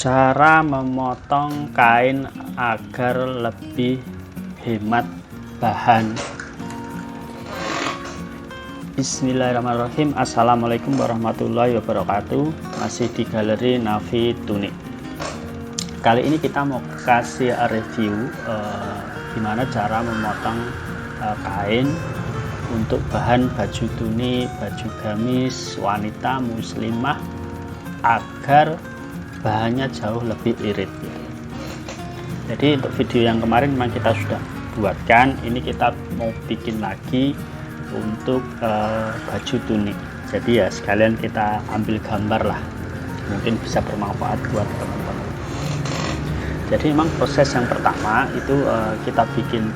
Cara memotong kain agar lebih hemat bahan. Bismillahirrahmanirrahim. Assalamualaikum warahmatullahi wabarakatuh. Masih di Galeri Navi Tunik. Kali ini kita mau kasih review gimana cara memotong kain untuk bahan baju tunik, baju gamis wanita muslimah agar bahannya jauh lebih irit gitu. Jadi untuk video yang kemarin memang kita sudah buatkan, ini kita mau bikin lagi untuk baju tunik. Jadi ya sekalian kita ambil gambar lah, mungkin bisa bermanfaat buat teman-teman. Jadi memang proses yang pertama itu kita bikin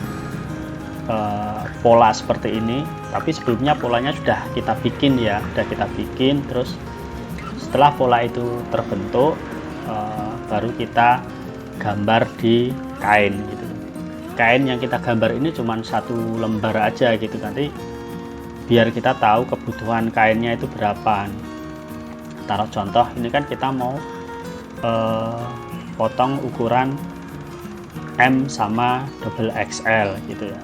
pola seperti ini, tapi sebelumnya polanya sudah kita bikin ya, terus setelah pola itu terbentuk baru kita gambar di kain gitu. Kain yang kita gambar ini cuma satu lembar aja gitu, nanti biar kita tahu kebutuhan kainnya itu berapa. Taruh contoh, ini kan kita mau potong ukuran M sama double XL gitu ya.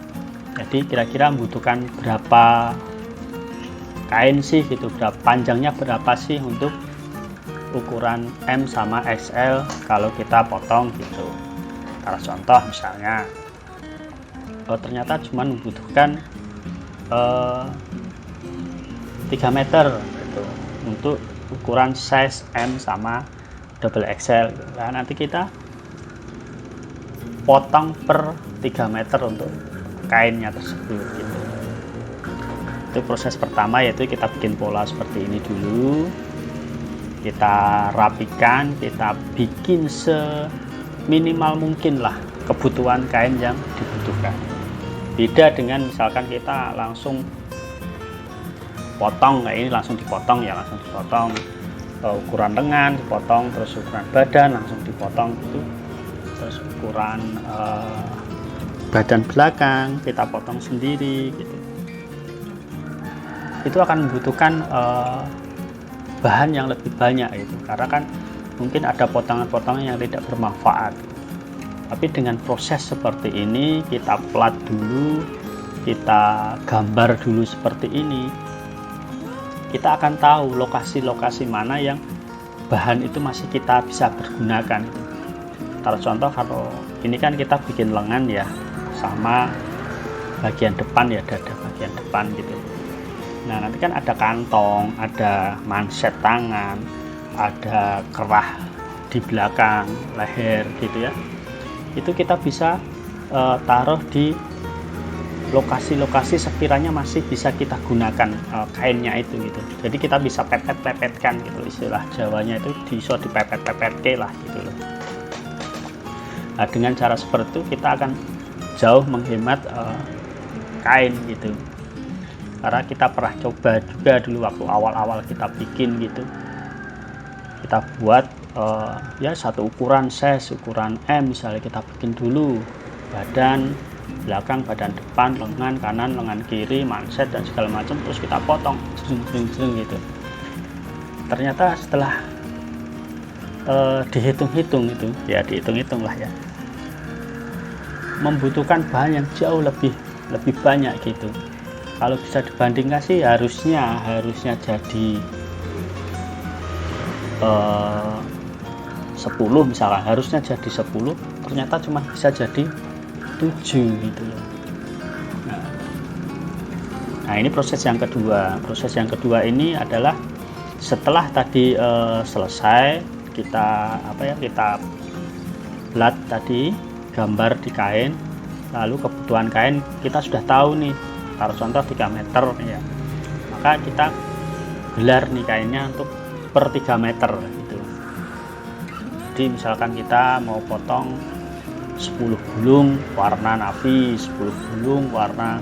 Jadi kira-kira membutuhkan berapa kain sih gitu, berapa panjangnya, berapa sih untuk ukuran M sama XL kalau kita potong gitu. Kalau contoh misalnya ternyata cuma membutuhkan 3 meter gitu, untuk ukuran size M sama double XL gitu. Nah, nanti kita potong per 3 meter untuk kainnya tersebut gitu. Itu proses pertama, yaitu kita bikin pola seperti ini dulu, kita rapikan, kita bikin seminimal mungkin lah kebutuhan kain yang dibutuhkan. Beda dengan misalkan kita langsung potong kayak ini, langsung dipotong ya, ukuran lengan dipotong, terus ukuran badan langsung dipotong gitu, terus ukuran badan belakang kita potong sendiri gitu. Itu akan membutuhkan bahan yang lebih banyak gitu, karena kan mungkin ada potongan-potongan yang tidak bermanfaat. Tapi dengan proses seperti ini, kita plat dulu, kita gambar dulu seperti ini, kita akan tahu lokasi-lokasi mana yang bahan itu masih kita bisa bergunakan. Taruh contoh, kalau ini kan kita bikin lengan ya, sama bagian depan ya, dada bagian depan gitu. Nah, nanti kan ada kantong, ada manset tangan, ada kerah di belakang leher gitu ya. Itu kita bisa taruh di lokasi-lokasi sekiranya masih bisa kita gunakan kainnya itu gitu. Jadi kita bisa pepet-pepetkan gitu, istilah Jawanya itu bisa dipepet-pepetke lah gitu loh. Nah, dengan cara seperti itu kita akan jauh menghemat kain gitu. Karena kita pernah coba juga dulu waktu awal-awal kita bikin gitu, kita buat ya satu ukuran size, ukuran M misalnya, kita bikin dulu badan belakang, badan depan, lengan kanan, lengan kiri, manset dan segala macam, terus kita potong jeng gitu. Ternyata setelah dihitung-hitung itu ya, dihitung-hitung lah ya, membutuhkan bahan yang jauh lebih banyak gitu. Kalau bisa dibandingkan sih harusnya jadi 10 misalkan, harusnya jadi 10, ternyata cuma bisa jadi 7 gitu loh. Nah, ini proses yang kedua. Proses yang kedua ini adalah setelah tadi selesai kita kita plat tadi, gambar di kain, lalu kebutuhan kain kita sudah tahu nih, taruh contoh 3 meter ya, maka kita gelar nih kainnya untuk per 3 meter gitu. Jadi misalkan kita mau potong 10 gulung warna navy, 10 gulung warna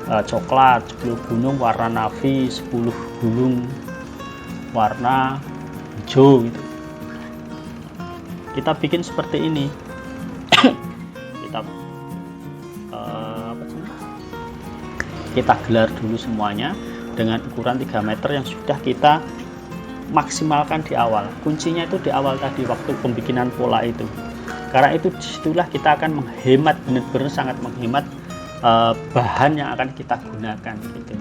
coklat, 10 gulung warna navy, 10 gulung warna hijau gitu. Kita bikin seperti ini. Kita gelar dulu semuanya dengan ukuran 3 meter yang sudah kita maksimalkan di awal. Kuncinya itu di awal tadi waktu pembikinan pola itu. Karena itu disitulah kita akan menghemat, benar-benar sangat menghemat bahan yang akan kita gunakan gitu.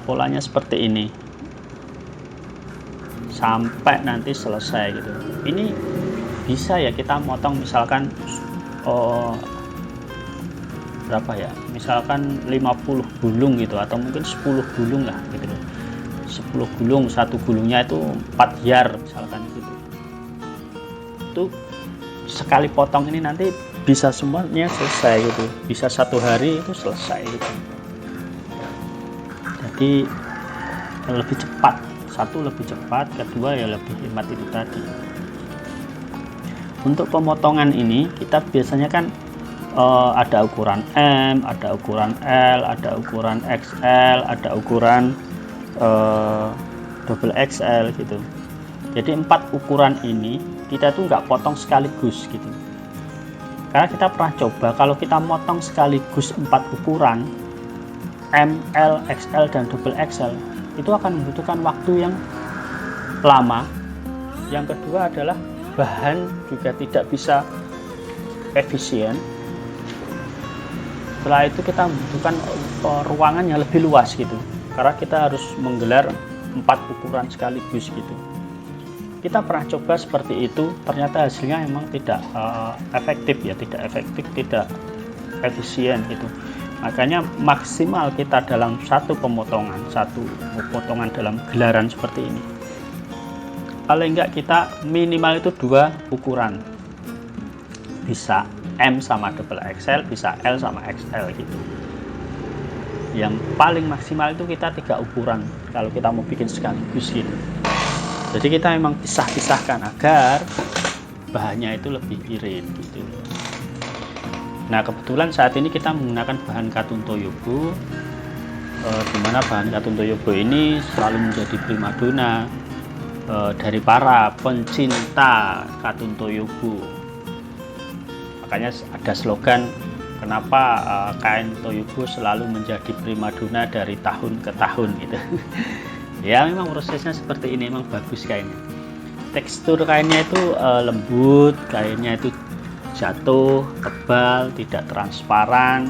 Polanya seperti ini sampai nanti selesai gitu. Ini bisa ya kita motong misalkan berapa ya, misalkan 50 gulung gitu, atau mungkin 10 gulung lah gitu loh. 10 gulung, satu gulungnya itu 4 yard misalkan gitu. Itu sekali potong ini nanti bisa semuanya selesai gitu, bisa 1 hari itu selesai gitu. Jadi lebih cepat, satu lebih cepat, kedua ya lebih hemat itu tadi. Untuk pemotongan ini kita biasanya kan ada ukuran M, ada ukuran L, ada ukuran XL, ada ukuran double XL gitu. Jadi 4 ukuran ini kita tuh nggak potong sekaligus gitu. Karena kita pernah coba kalau kita motong sekaligus 4 ukuran M, L, XL, dan double XL, itu akan membutuhkan waktu yang lama. Yang kedua adalah bahan juga tidak bisa efisien. Setelah itu kita membutuhkan ruangan yang lebih luas gitu, karena kita harus menggelar 4 ukuran sekaligus gitu. Kita pernah coba seperti itu, ternyata hasilnya memang tidak efektif ya, tidak efektif, tidak efisien gitu. Makanya maksimal kita dalam satu pemotongan dalam gelaran seperti ini, paling enggak kita minimal itu 2 ukuran, bisa M sama double XL, bisa L sama XL gitu. Yang paling maksimal itu kita 3 ukuran kalau kita mau bikin sekaligus gitu. Jadi kita memang pisah-pisahkan agar bahannya itu lebih irit gitu. Nah kebetulan saat ini kita menggunakan bahan katun Toyobo, di mana bahan katun Toyobo ini selalu menjadi primadona dari para pencinta katun Toyobo. Makanya ada slogan kenapa kain Toyobo selalu menjadi primadona dari tahun ke tahun gitu. Ya memang prosesnya seperti ini, memang bagus kainnya. Tekstur kainnya itu lembut, kainnya itu jatuh, tebal, tidak transparan,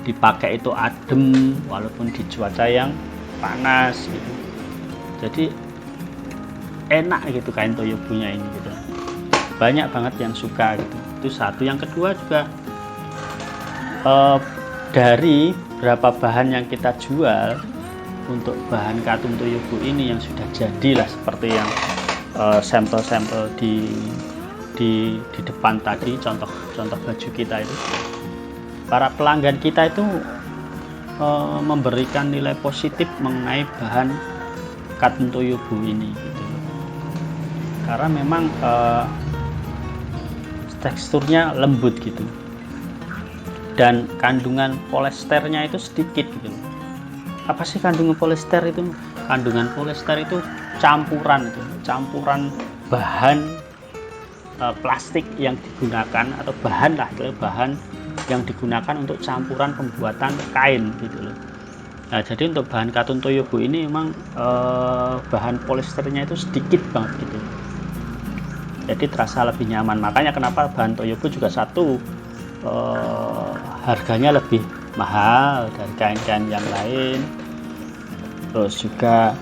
dipakai itu adem walaupun di cuaca yang panas gitu. Jadi enak gitu kain Toyobo-nya ini gitu. Banyak banget yang suka gitu. Itu satu. Yang kedua juga dari berapa bahan yang kita jual untuk bahan katun Toyobo ini yang sudah jadilah seperti yang sampel-sampel di depan tadi, contoh baju kita itu, para pelanggan kita itu memberikan nilai positif mengenai bahan katun Toyobo ini gitu. Karena memang teksturnya lembut gitu, dan kandungan polesternya itu sedikit gitu. Apa sih kandungan polyester itu? Kandungan polyester itu campuran bahan plastik yang digunakan, atau bahan yang digunakan untuk campuran pembuatan kain gitu loh. Nah jadi untuk bahan katun Toyobo ini memang bahan polyesternya itu sedikit banget gitu, jadi terasa lebih nyaman. Makanya kenapa bahan Toyobo juga satu harganya lebih mahal dari kain-kain yang lain, terus juga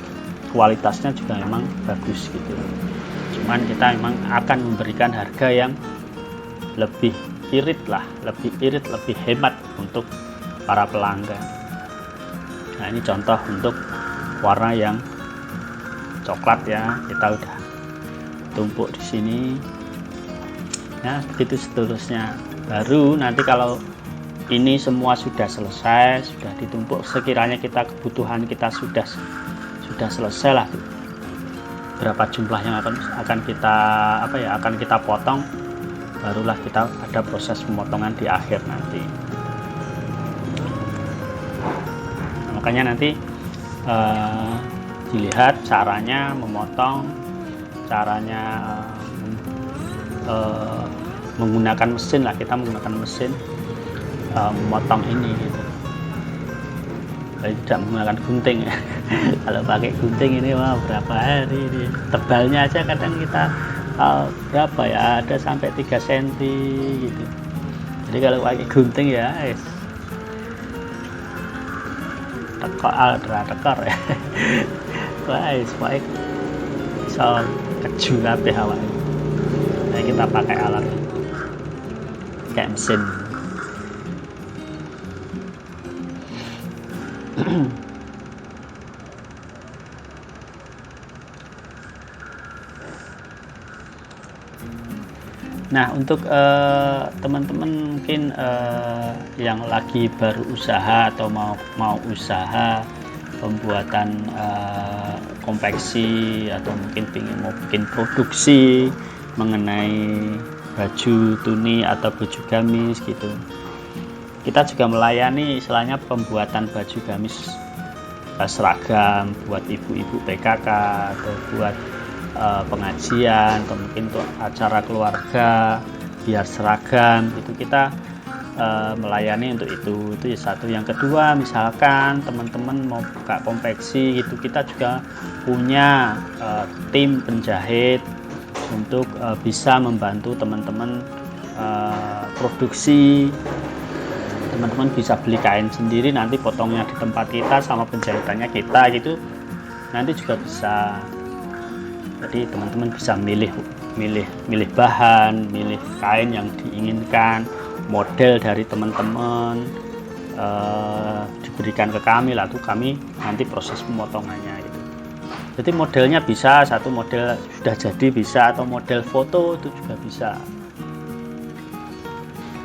kualitasnya juga memang bagus gitu. Cuman kita memang akan memberikan harga yang lebih irit, lebih hemat untuk para pelanggan. Nah ini contoh untuk warna yang coklat ya, kita udah tumpuk di sini ya, begitu seterusnya. Baru nanti kalau ini semua sudah selesai, sudah ditumpuk, sekiranya kebutuhan kita sudah selesai lah, berapa jumlah yang akan kita potong, barulah kita ada proses pemotongan di akhir nanti. Nah, makanya nanti dilihat caranya memotong, caranya menggunakan mesin lah, kita menggunakan mesin memotong ini gitu. Jadi tidak menggunakan gunting ya. Kalau pakai gunting ini wah berapa hari ini. Tebalnya aja kadang kita berapa ya, ada sampai 3 cm gitu. Jadi kalau pakai gunting ya tekor ya. Wah baik so keju kabeh awake. Nah, kita pakai alat kayak mesin. Nah, untuk teman-teman mungkin yang lagi baru usaha atau mau usaha pembuatan konveksi atau mungkin mau bikin produksi mengenai baju tuni atau baju gamis gitu. Kita juga melayani istilahnya pembuatan baju gamis seragam buat ibu-ibu PKK atau buat pengajian atau mungkin untuk acara keluarga biar seragam itu kita melayani untuk itu ya satu. Yang kedua, misalkan teman-teman mau buka konveksi gitu, kita juga punya tim penjahit untuk bisa membantu teman-teman produksi. Teman-teman bisa beli kain sendiri, nanti potongnya di tempat kita sama penjahitannya kita gitu, nanti juga bisa. Jadi teman-teman bisa milih bahan, milih kain yang diinginkan, model dari teman-teman diberikan ke kami, lalu kami nanti proses pemotongannya gitu. Jadi modelnya bisa, satu model sudah jadi bisa, atau model foto itu juga bisa.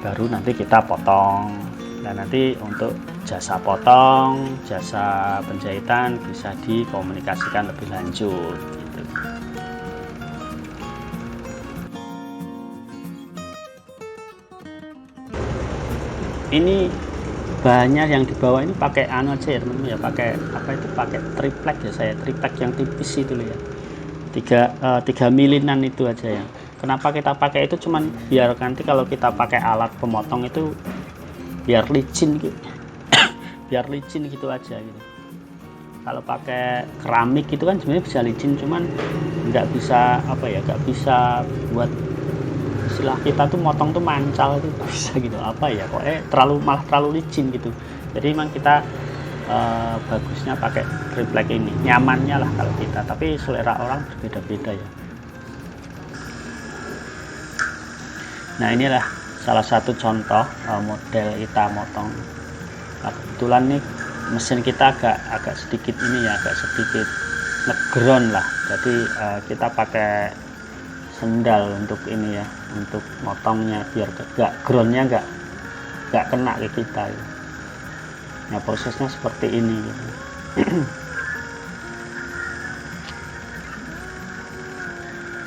Baru nanti kita potong. Dan nanti untuk jasa potong, jasa penjahitan bisa dikomunikasikan lebih lanjut gitu. Ini bahannya yang di bawah ini pakai aja ya teman-teman ya, pakai pakai triplek ya, saya triplek yang tipis itu loh ya, 3 milinan itu aja ya. Kenapa kita pakai itu, cuman biar nanti kalau kita pakai alat pemotong itu biar licin gitu. Biar licin gitu aja gitu. Kalau pakai keramik itu kan sebenarnya bisa licin, cuman nggak bisa nggak bisa buat istilah kita tuh motong tuh mancal itu bisa gitu kok malah terlalu licin gitu. Jadi memang kita bagusnya pakai triplek ini, nyamannya lah kalau kita, tapi selera orang berbeda-beda ya. Nah, inilah salah satu contoh model kita motong. Nah, kebetulan nih mesin kita agak sedikit ngeground lah, jadi kita pakai sendal untuk ini ya, untuk motongnya biar groundnya nggak kena ke kita ya. Nah, prosesnya seperti ini gitu.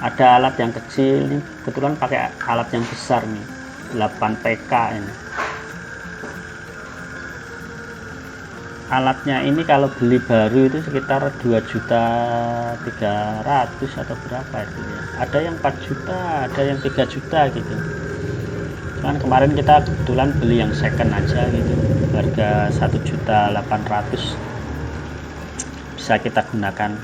Ada alat yang kecil nih, kebetulan pakai alat yang besar nih, 8 PK ini. Alatnya ini kalau beli baru itu sekitar 2.300.000 atau berapa itu ya. Ada yang 4 juta, ada yang 3 juta gitu. Cuman kemarin kita kebetulan beli yang second aja gitu, harga 1.800.000 bisa kita gunakan.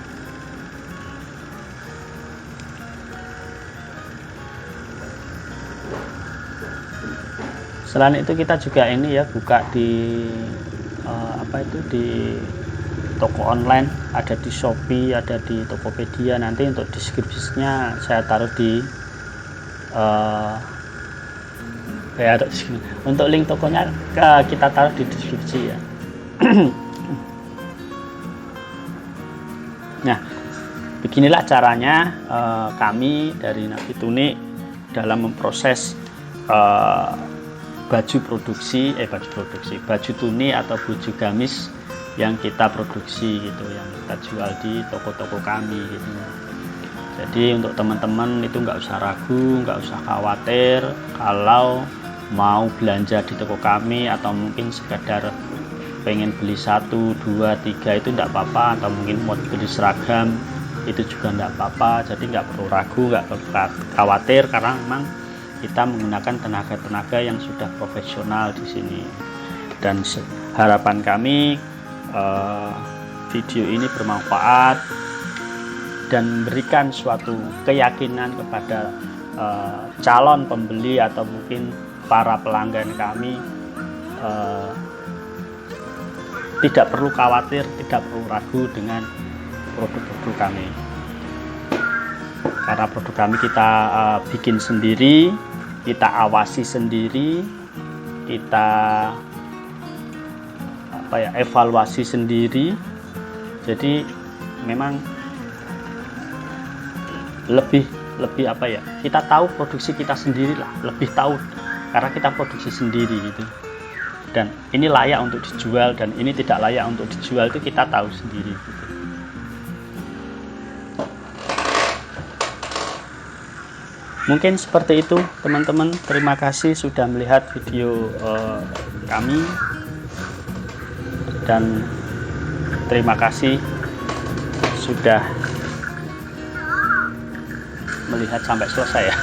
Selain itu kita juga ini ya, buka di di toko online, ada di Shopee, ada di Tokopedia. Nanti untuk deskripsinya saya taruh di untuk link tokonya kita taruh di deskripsi ya. Nah, beginilah caranya kami dari Nabi Tuni dalam memproses baju tuni atau baju gamis yang kita produksi gitu, yang kita jual di toko-toko kami gitu. Jadi untuk teman-teman itu nggak usah ragu, nggak usah khawatir kalau mau belanja di toko kami, atau mungkin sekedar pengen beli 1, 2, 3 itu nggak apa-apa, atau mungkin mau beli seragam itu juga nggak apa-apa. Jadi nggak perlu ragu, nggak perlu khawatir, karena memang kita menggunakan tenaga-tenaga yang sudah profesional di sini. Dan harapan kami video ini bermanfaat dan memberikan suatu keyakinan kepada calon pembeli atau mungkin para pelanggan kami, tidak perlu khawatir, tidak perlu ragu dengan produk-produk kami, karena produk kami kita bikin sendiri, kita awasi sendiri, kita evaluasi sendiri. Jadi memang lebih kita tahu produksi kita sendiri lah, lebih tahu karena kita produksi sendiri gitu. Dan ini layak untuk dijual dan ini tidak layak untuk dijual, itu kita tahu sendiri gitu. Mungkin seperti itu teman-teman. Terima kasih sudah melihat video kami, dan terima kasih sudah melihat sampai selesai ya.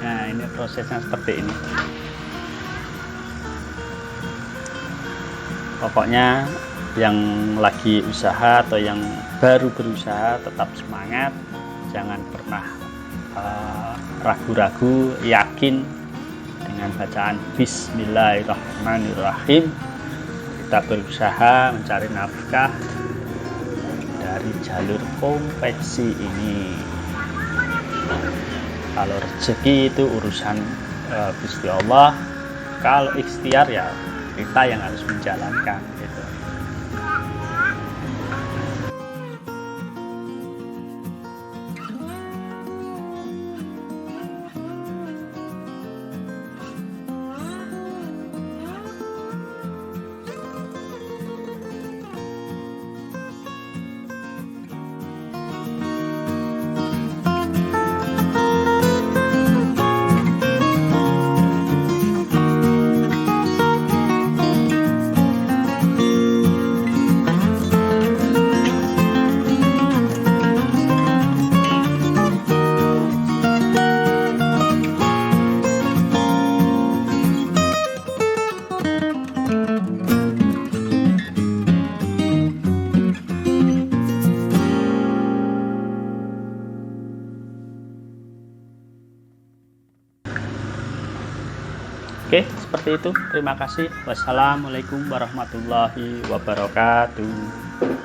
Nah, ini prosesnya seperti ini. Pokoknya yang lagi usaha atau yang baru berusaha tetap semangat, jangan pernah ragu-ragu, yakin dengan bacaan Bismillahirrahmanirrahim. Kita berusaha mencari nafkah dari jalur konveksi ini. Kalau rezeki itu urusan Gusti Allah, kalau ikhtiar ya kita yang harus menjalankan gitu. Oke, seperti itu. Terima kasih. Wassalamualaikum warahmatullahi wabarakatuh.